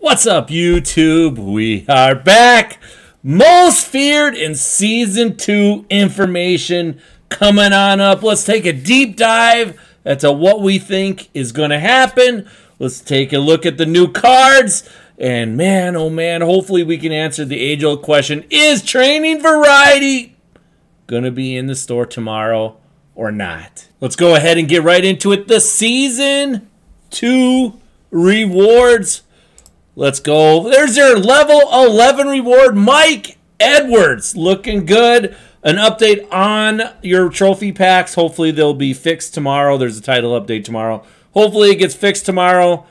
What's up, YouTube? We are back. Most feared in Season 2 information coming on up. Let's take a deep dive into what we think is going to happen. Let's take a look at the new cards. And man, oh man, hopefully we can answer the age-old question. Is Training Variety going to be in the store tomorrow or not? Let's go ahead and get right into it. The Season 2 rewards. Let's go. There's your level 11 reward. Mike Edwards, looking good. An update on your trophy packs. Hopefully they'll be fixed tomorrow. There's a title update tomorrow. Hopefully it gets fixed tomorrow.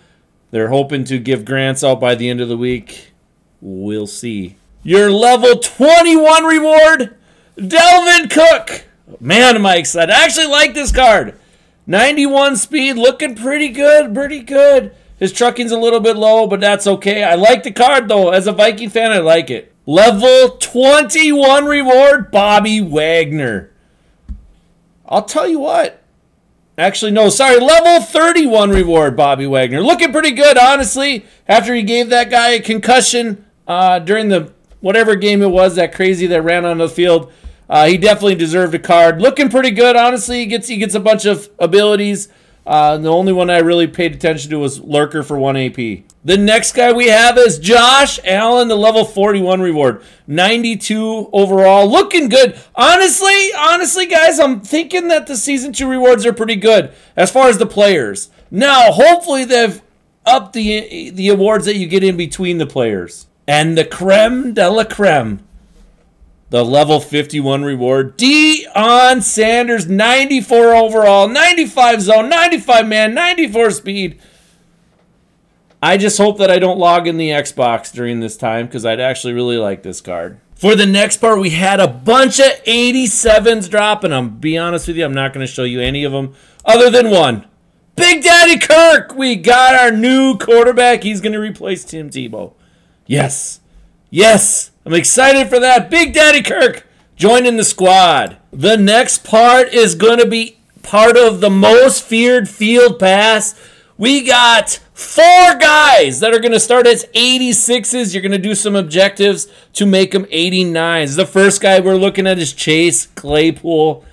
They're hoping to give grants out by the end of the week. We'll see. Your level 21 reward, Delvin Cook. Man, am I excited. I actually like this card. 91 speed, looking pretty good, pretty good. His trucking's a little bit low, but that's okay. I like the card, though. As a Viking fan, I like it. Level 21 reward, Bobby Wagner. I'll tell you what. Actually, no, sorry. Level 31 reward, Bobby Wagner. Looking pretty good, honestly. After he gave that guy a concussion during the whatever game it was, that crazy that ran on the field, he definitely deserved a card. Looking pretty good, honestly. He gets a bunch of abilities. The only one I really paid attention to was Lurker for 1 AP. The next guy we have is Josh Allen, the level 41 reward. 92 overall. Looking good. Honestly, guys, I'm thinking that the Season 2 rewards are pretty good as far as the players. Now, hopefully they've upped the awards that you get in between the players. And the creme de la creme. The level 51 reward, Deion Sanders, 94 overall, 95 zone, 95 man, 94 speed. I just hope that I don't log in the Xbox during this time because I'd actually really like this card. For the next part, we had a bunch of 87s drop, and I'm be honest with you, I'm not going to show you any of them other than one. Big Daddy Kirk, we got our new quarterback. He's going to replace Tim Tebow. Yes. Yes. I'm excited for that. Big Daddy Kirk joining the squad. The next part is going to be part of the most feared field pass. We got 4 guys that are going to start as 86s. You're going to do some objectives to make them 89s. The first guy we're looking at is Chase Claypool.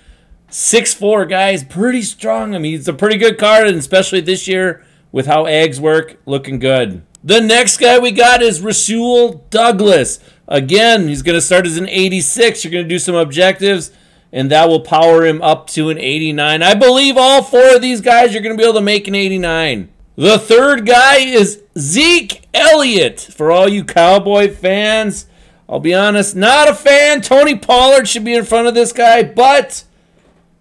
6'4", guys. Pretty strong. I mean, it's a pretty good card, and especially this year with how Ags work, looking good. The next guy we got is Rasul Douglas. Again, he's going to start as an 86. You're going to do some objectives, and that will power him up to an 89. I believe all 4 of these guys you're going to be able to make an 89. The third guy is Zeke Elliott. For all you Cowboy fans, I'll be honest, not a fan. Tony Pollard should be in front of this guy, but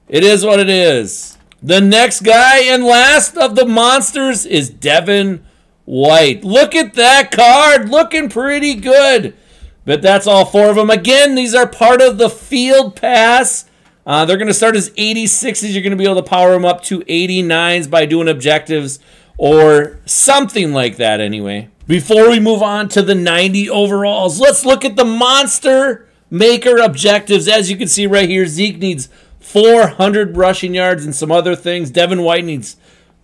it is what it is. The next guy and last of the monsters is Devin White. Look at that card. Looking pretty good. But that's all 4 of them. Again, these are part of the field pass. They're going to start as 86s. You're going to be able to power them up to 89s by doing objectives or something like that anyway. Before we move on to the 90 overalls, let's look at the Monster Maker objectives. As you can see right here, Zeke needs 400 rushing yards and some other things. Devin White needs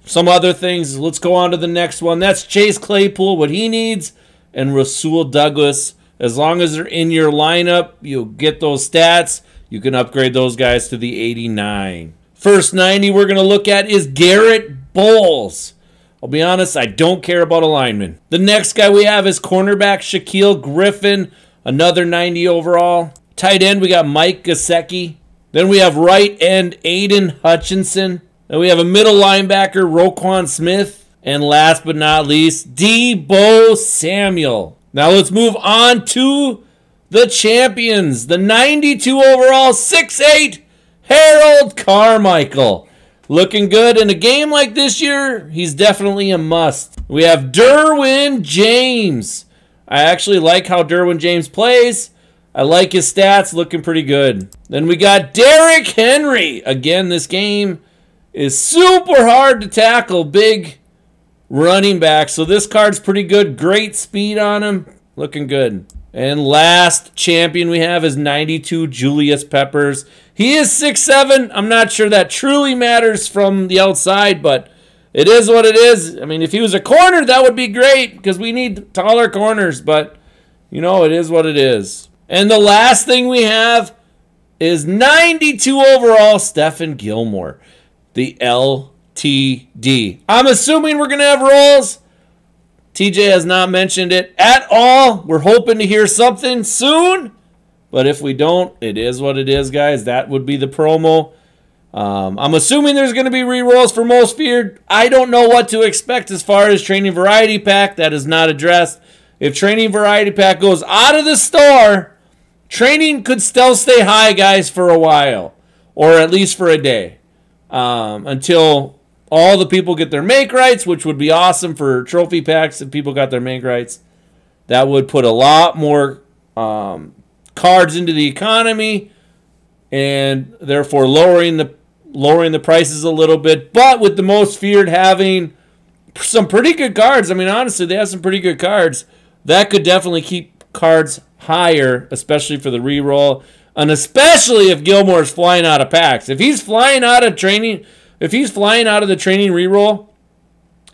some other things. Let's go on to the next one. That's Chase Claypool, what he needs, and Rasul Douglas. As long as they're in your lineup, you'll get those stats. You can upgrade those guys to the 89. First 90 we're going to look at is Garrett Bowles. I'll be honest, I don't care about a lineman. The next guy we have is cornerback Shaquille Griffin, another 90 overall. Tight end, we got Mike Gesicki. Then we have right end Aiden Hutchinson. Then we have a middle linebacker, Roquan Smith. And last but not least, Deebo Samuel. Now let's move on to the champions. The 92 overall, 6'8", Harold Carmichael. Looking good. In a game like this year, he's definitely a must. We have Derwin James. I actually like how Derwin James plays. I like his stats. Looking pretty good. Then we got Derrick Henry. Again, this game is super hard to tackle. Big running back. So this card's pretty good. Great speed on him. Looking good. And last champion we have is 92 Julius Peppers. He is 6'7". I'm not sure that truly matters from the outside, but it is what it is. I mean, if he was a corner, that would be great because we need taller corners. But, you know, it is what it is. And the last thing we have is 92 overall, Stephen Gilmore, the LTD. I'm assuming we're going to have rolls. TJ has not mentioned it at all. We're hoping to hear something soon. But if we don't, it is what it is, guys. That would be the promo. I'm assuming there's going to be re-rolls for Most Feared. I don't know what to expect as far as Training Variety Pack. That is not addressed. If Training Variety Pack goes out of the store, Training could still stay high, guys, for a while. Or at least for a day. Until all the people get their make rights, which would be awesome for trophy packs if people got their make rights. That would put a lot more cards into the economy and therefore lowering the prices a little bit. But with the Most Feared having some pretty good cards, I mean, honestly, they have some pretty good cards. That could definitely keep cards higher, especially for the reroll, and especially if Gilmore's flying out of packs. If he's flying out of training, if he's flying out of the training reroll,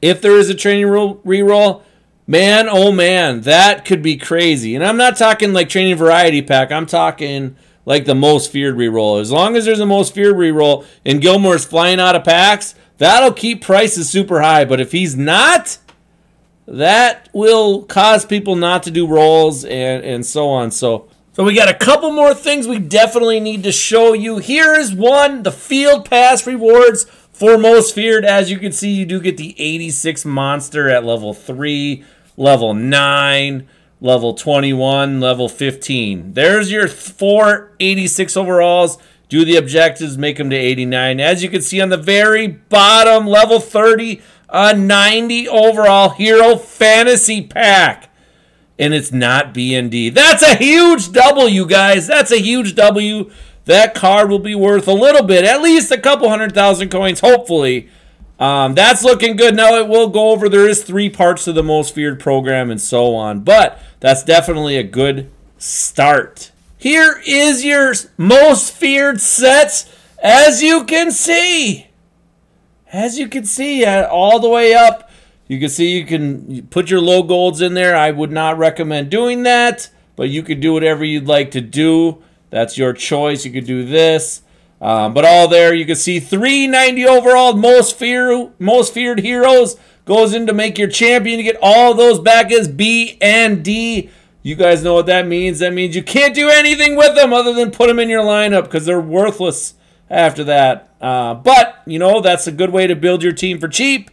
if there is a training reroll, man, oh man, that could be crazy. And I'm not talking like Training Variety Pack. I'm talking like the Most Feared reroll. As long as there's a Most Feared reroll and Gilmore's flying out of packs, that'll keep prices super high. But if he's not, that will cause people not to do rolls and so on. So we got a couple more things we definitely need to show you. Here is one, the Field Pass rewards for Most Feared. As you can see, you do get the 86 monster at level 3, level 9, level 21, level 15. There's your 486 overalls. Do the objectives, make them to 89. As you can see on the very bottom, level 30, a 90 overall Hero Fantasy Pack. And it's not BND. That's a huge W, guys. That's a huge W. That card will be worth a little bit, at least a couple 100,000 coins, hopefully. That's looking good. Now it will go over. There is 3 parts to the Most Feared program and so on. But that's definitely a good start. Here is your Most Feared sets. As you can see, all the way up, you can see you can put your low golds in there. I would not recommend doing that, but you could do whatever you'd like to do. That's your choice. You could do this. But all there, you can see 390 overall Most Feared heroes goes in to make your champion. You get all those back as B and D. You guys know what that means. That means you can't do anything with them other than put them in your lineup because they're worthless after that. But, you know, that's a good way to build your team for cheap.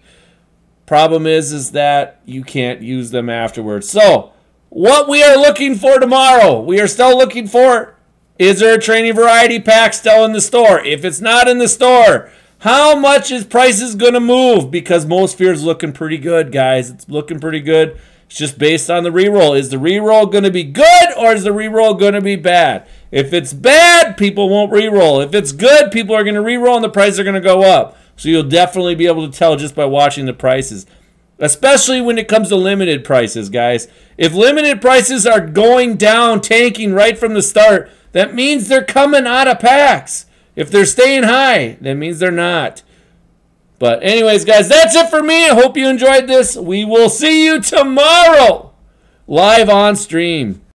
Problem is that you can't use them afterwards. So, what we are looking for tomorrow, we are still looking for, is there a Training Variety Pack still in the store? If it's not in the store, how much is prices going to move? Because Most Feared is looking pretty good, guys. It's looking pretty good. It's just based on the reroll. Is the reroll going to be good or is the reroll going to be bad? If it's bad, people won't reroll. If it's good, people are going to reroll and the prices are going to go up. So you'll definitely be able to tell just by watching the prices. Especially when it comes to limited prices, guys. If limited prices are going down, tanking right from the start, that means they're coming out of packs. If they're staying high, that means they're not. But anyways, guys, that's it for me. I hope you enjoyed this. We will see you tomorrow live on stream.